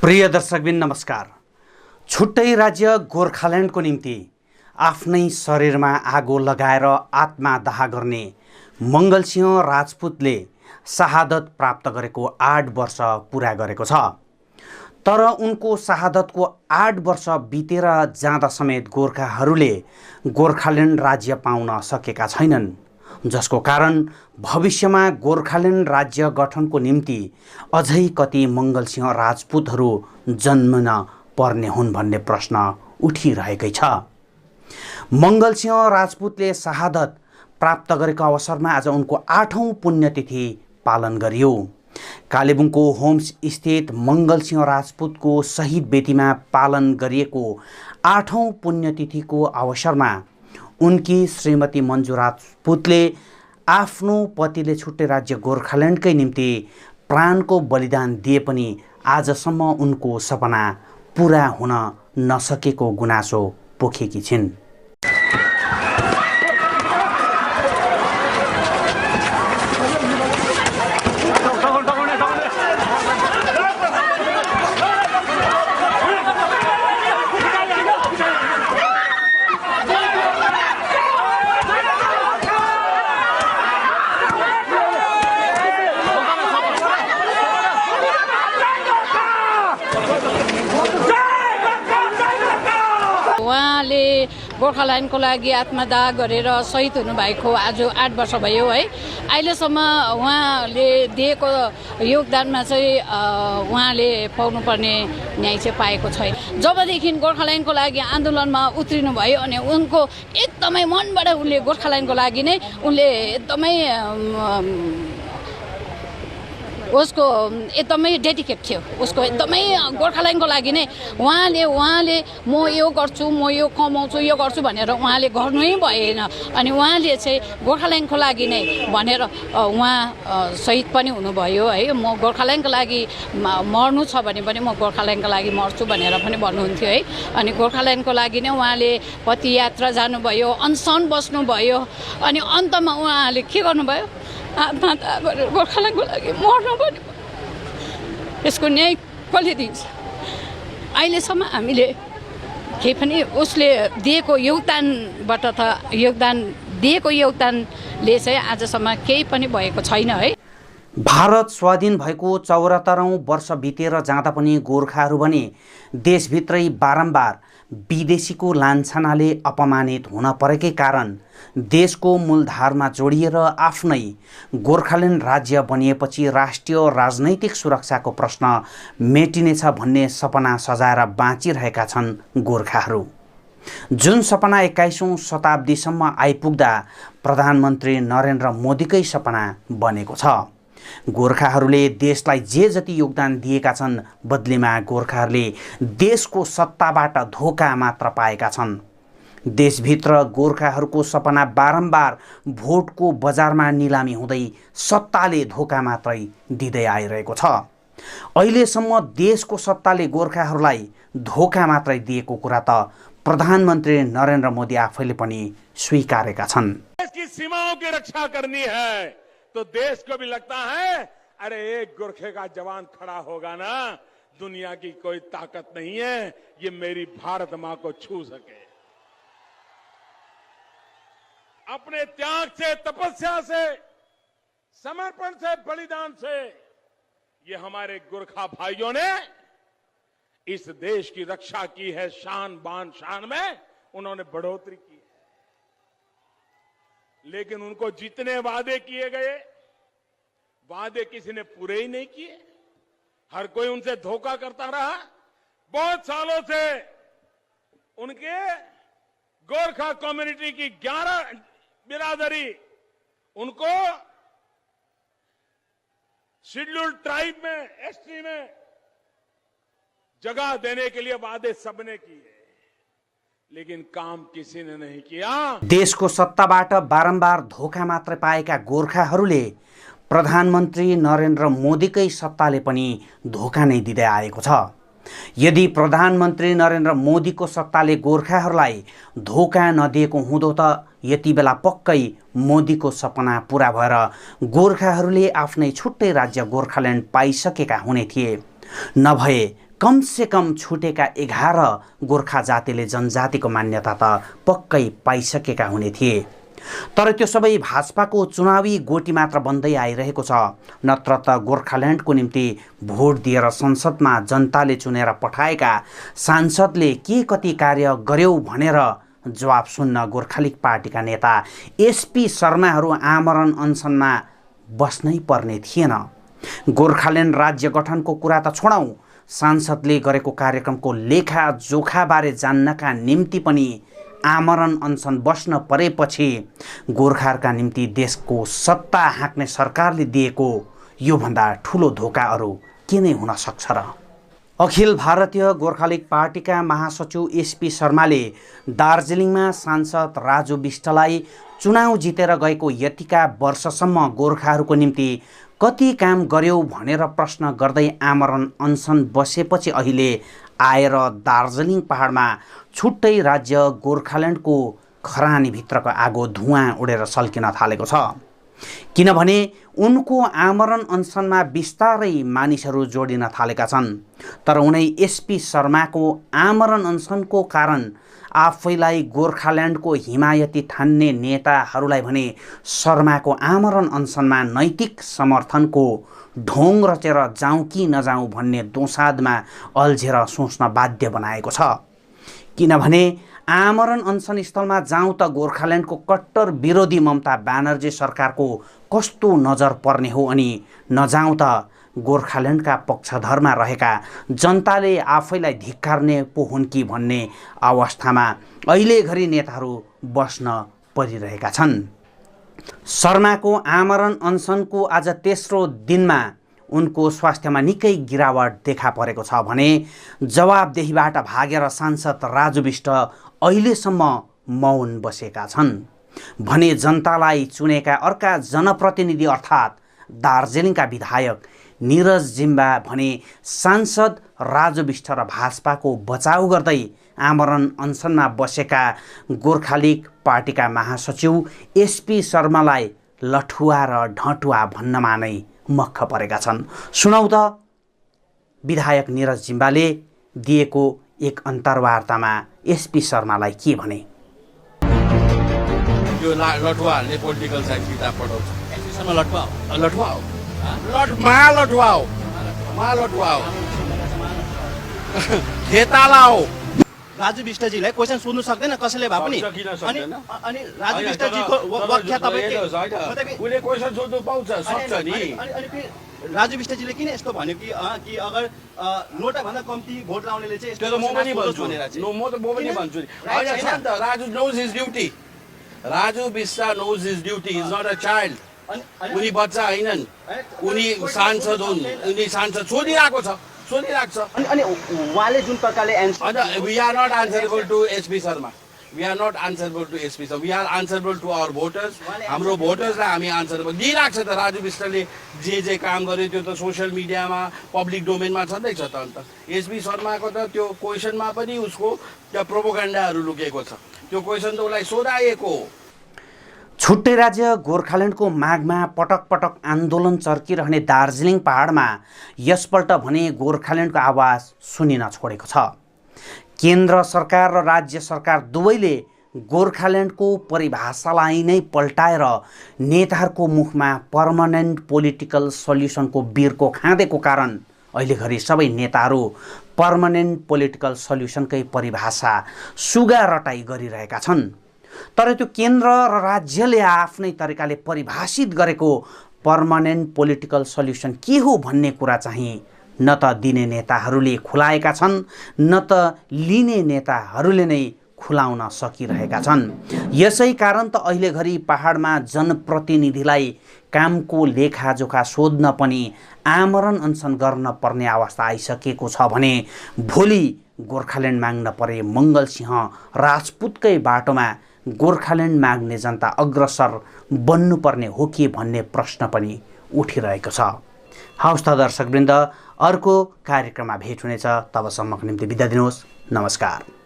प्रिय दर्शकबिन नमस्कार। छुट्टै राज्य गोर्खाल्यान्डको निम्ति आफ्नै शरीरमा आगो लगाएर आत्मदाह गर्ने मङ्गलसिंह राजपूतले शहादत प्राप्त गरेको 8 वर्ष पुरा गरेको छ। तर उनको शहादतको 8 वर्ष बितेर जाँदा समेत गोर्खाहरूले गोर्खाल्यान्ड राज्य पाउन सकेका छैनन्, जसको कारण भविष्यमा गोर्खाल्यान्ड राज्य गठनको निम्ति अझै कति मङ्गलसिंह राजपूतहरू जन्मन पर्ने हुन् भन्ने प्रश्न उठिरहेकै छ। मङ्गलसिंह राजपूतले शहादत प्राप्त गरेको अवसरमा आज उनको 8औं पुण्यतिथि पालन गरियो। कालेबुङको होम्स स्थित मङ्गलसिंह राजपूतको शहीद बेदीमा पालन गरिएको 8औं पुण्यतिथिको अवसरमा उनकी श्रीमती मन्जु राजपूतले आफ्नो पतिले छुट्टै राज्य गोर्खाल्यान्डकै निम्ति प्राणको बलिदान दिए पनि आजसम्म उनको सपना पूरा हुन नसकेको गुनासो पोखेकी छिन्। गोर्खाल्यान्डको लागि आत्मदाह गरेर शहीद हुनुभएको आज 8 वर्ष भयो है। अहिलेसम्म उहाँले दिएको योगदानमा चाहिँ उहाँले पाउनुपर्ने न्याय चाहिँ पाएको छैन। जबदेखि गोर्खाल्यान्डको लागि आन्दोलनमा उत्रिनु भयो अनि उनको एकदमै मनबाट उनले गोर्खाल्यान्डको लागि नै उनले एकदमै उसको एकदमै डेडिकेट थियो। उसको एकदमै गोर्खाल्यान्डको लागि नै उहाँले म यो गर्छु, म यो कमाउँछु, यो गर्छु भनेर उहाँले गर्नै भएन। अनि उहाँले चाहिँ गोर्खाल्यान्डको लागि नै भनेर उहाँ शहीद पनि हुनुभयो है। म गोर्खाल्यान्डको लागि मर्नु छ भने पनि म गोर्खाल्यान्डको लागि मर्छु भनेर पनि भन्नुहुन्थ्यो है। अनि गोर्खाल्यान्डको लागि नै उहाँले पदयात्रा जानुभयो, अनसन बस्नुभयो अनि अन्तमा उहाँले के गर्नुभयो, आत्मदाह गरेर गोर्खाल्यान्डको लागि मर्नु पर्यो। यसको न्याय कसले दिन्छ? अहिलेसम्म हामीले केही पनि उसले दिएको योगदानबाट त योगदानले चाहिँ आजसम्म केही पनि भएको छैन है। भारत स्वाधीन भएको 74औं वर्ष बितेर जाँदा पनि गोर्खाहरू भने देशभित्रै बारम्बार विदेशीको लान्छनाले अपमानित हुन परेकै कारण देशको मूलधारमा जोडिएर आफ्नै गोर्खाल्यान्ड राज्य बनिएपछि राष्ट्रिय राजनैतिक सुरक्षाको प्रश्न मेटिनेछ भन्ने सपना सजाएर बाँचिरहेका छन् गोर्खाहरू। जुन सपना 21औं शताब्दीसम्म आइपुग्दा प्रधानमन्त्री नरेन्द्र मोदीकै सपना बनेको छ। गोर्खाहरूले देशलाई जे जति योगदान दिएका छन्, बदलीमा गोर्खाहरूले देशको सत्ताबाट धोका मात्र पाएका छन्। देशभित्र गोर्खाहरूको सपना बारम्बार भोटको बजारमा निलामी हुँदै सत्ताले धोका मात्रै दिँदै आइरहेको छ। अहिलेसम्म देशको सत्ताले गोर्खाहरूलाई धोका मात्रै दिएको कुरा त प्रधानमन्त्री नरेन्द्र मोदी आफैले पनि स्वीकारेका छन्। देशकी सीमाओं की रक्षा करनी है तो देश को भी लगता है अरे एक गोरखे का जवान खड़ा होगा ना, दुनिया की कोई ताकत नहीं है ये मेरी भारत मां को छू सके। अपने त्याग से, तपस्या से, समर्पण से, बलिदान से ये हमारे गोरखा भाइयों ने इस देश की रक्षा की है। शान बान शान में उन्होंने बढ़ोतरी की है। लेकिन उनको जितने वादे किए गए, वादे किसी ने पूरे ही नहीं किए। हर कोई उनसे धोखा करता रहा। बहुत सालों से उनके गोरखा कम्युनिटी की 11 बिरादरी उनको शेड्यूल्ड ट्राइब में, एसटी में जगह देने के लिए वादे सबने किए, लेकिन काम किसी ने नहीं किया। देशको सत्ताबाट बारम्बार धोका मात्र पाएका गोर्खाहरूले प्रधानमन्त्री नरेन्द्र मोदीकै सत्ताले पनि धोका नै दिँदै आएको छ। यदि प्रधानमन्त्री नरेन्द्र मोदीको सत्ताले गोर्खाहरूलाई धोका नदिएको हुँदो त यति बेला पक्कै मोदीको सपना पूरा भएर गोर्खाहरूले आफ्नै छुट्टै राज्य गोर्खाल्यान्ड पाइसकेका हुने थिए। नभए कमसेकम छुटेका 11 गोर्खा जातिले जनजातिको मान्यता त पक्कै पाइसकेका हुने थिए। तर त्यो सबै भाजपाको चुनावी गोटी मात्र बन्दै आइरहेको छ। नत्र त गोर्खाल्यान्डको निम्ति भोट दिएर संसदमा जनताले चुनेर पठाएका सांसदले के कति कार्य गर्यौ भनेर जवाब सुन्न गोर्खालिग पार्टीका नेता एसपी शर्माहरू आमरण अनसनमा बस्नै पर्ने थिएन। गोर्खाल्यान्ड राज्य गठनको कुरा त छोडौँ, सांसदले गरेको कार्यक्रमको लेखाजोखाबारे जान्नका निम्ति पनि आमरण अनसन बस्न परेपछि गोर्खाहरूका निम्ति देशको सत्ता हाँक्ने सरकारले दिएको योभन्दा ठुलो धोका अरू के नै हुन सक्छ र? अखिल भारतीय गोर्खालिग पार्टीका महासचिव एसपी शर्माले दार्जिलिङमा सांसद राजु विष्टलाई चुनाव जितेर गएको यतिका वर्षसम्म गोर्खाहरूको निम्ति कति काम गर्यौ भनेर प्रश्न गर्दै आमरण अनसन बसेपछि अहिले आएर दार्जिलिङ पहाडमा छुट्टै राज्य गोर्खाल्यान्डको खरानीभित्रको आगो धुवाँ उडेर सल्किन थालेको छ। किनभने उनको आमरण अनसनमा बिस्तारै मानिसहरू जोडिन थालेका छन्। तर उनै एसपी शर्माको आमरण अनसनको कारण आफैलाई गोर्खाल्यान्डको हिमायती ठान्ने नेताहरूलाई भने शर्माको आमरण अनसनमा नैतिक समर्थनको ढोङ रचेर जाउँ कि नजाउँ भन्ने दोसादमा अल्झेर सोच्न बाध्य बनाएको छ। किनभने आमरण अनसन स्थलमा जाउँ त गोर्खाल्यान्डको कट्टर विरोधी ममता ब्यानर्जी सरकारको कस्तो नजर पर्ने हो, अनि नजाउँ त गोर्खाल्यान्डका पक्षधरमा रहेका जनताले आफैलाई धिक्कार्ने पो हुन् कि भन्ने अवस्थामा अहिले घरि नेताहरू बस्न परिरहेका छन्। शर्माको आमरण अनसनको आज तेस्रो दिनमा उनको स्वास्थ्यमा निकै गिरावट देखा परेको छ भने जवाबदेहीबाट भागेर सांसद राजु विष्ट अहिलेसम्म मौन बसेका छन् भने जनतालाई चुनेका अर्का जनप्रतिनिधि अर्थात् दार्जिलिङका विधायक निरज जिम्बा भने सांसद राजु विष्ट र भाजपाको बचाउ गर्दै आमरण अनसनमा बसेका गोर्खालिग पार्टीका महासचिव एसपी शर्मालाई लठुवा र ढटुवा भन्नमा नै मक्ख परेका छन्। सुनौ त विधायक निरज जिम्बाले दिएको एक अन्तर्वार्तामा एसपी शर्मालाई के भने। यो लठुवाहरूले पोलिटिकल साइन्स किताब पढाउँछ। एसपी शर्मा लठुवा हो। खेताला हो। राजु विष्टजीलाई क्वेसन सोध्नु सक्दैन कसैले भए पनि। अनि राजु विष्टजीको व्याख्या तपाईँ उले क्वेसन सोध्नु पाउँछ सक्छ नि। अनि राजु विष्टजीले किन यस्तो भन्यो कि अगर नोटाभन्दा कम्ती भोट लाउनेले चाहिँ त्यो त म पनि भन्छु नि। होइन छ नि त, Raju knows his duty. Raju Bisht knows his duty. Is not a child. उनी बच्चा होइनन्, उनी सांसद हुन्। उनी सांसद सोधिरहेको छ, सोधिरहेको छ। अनि उहाँले जुन प्रकारले we are not answerable to SP Sharma. We are not answerable to SP Sharma. We are answerable to our voters. हाम्रो भोटर्सलाई हामी आन्सरेबल दिइरहेको छ त। राजु विष्टले जे काम गर्यो त्यो त सोसियल मिडियामा पब्लिक डोमेनमा छँदैछ त। अन्त एसपी शर्माको त त्यो क्वेसनमा पनि उसको त्यो प्रोपोगेन्डाहरू लुकेको छ। त्यो क्वेसन त उसलाई सोधाइएको हो। छुट्टै राज्य गोर्खाल्यान्डको मागमा पटक पटक आन्दोलन चर्किरहने दार्जिलिङ पहाडमा यसपल्ट भने गोर्खाल्यान्डको आवाज सुनिन छोडेको छ। केन्द्र सरकार र राज्य सरकार दुवैले गोर्खाल्यान्डको परिभाषालाई नै पल्टाएर नेताहरूको मुखमा पर्मनेन्ट पोलिटिकल सल्युसनको बिर्को खाँदेको कारण अहिले घरि सबै नेताहरू पर्मनेन्ट पोलिटिकल सल्युसनकै परिभाषा सुगा रटाई गरिरहेका छन्। तर त्यो केन्द्र र राज्यले आफ्नै तरिकाले परिभाषित गरेको पर्मनेन्ट पोलिटिकल सल्युसन के हो भन्ने कुरा चाहिँ न त दिने नेताहरूले खुलाएका छन्, न त लिने नेताहरूले नै खुलाउन सकिरहेका छन्। यसै कारण त अहिले घरि पहाडमा जनप्रतिनिधिलाई कामको लेखाजोखा सोध्न पनि आमरण अनसन गर्न पर्ने अवस्था आइसकेको छ भने भोलि गोर्खाल्यान्ड माग्न परे मङ्गलसिंह राजपुतकै बाटोमा गोर्खाल्यान्ड माग्ने जनता अग्रसर बन्नुपर्ने हो कि भन्ने प्रश्न पनि उठिरहेको छ। हवस् त दर्शकवृन्द, अर्को कार्यक्रममा भेट हुनेछ। तबसम्मको निम्ति बिदा दिनुहोस्। नमस्कार।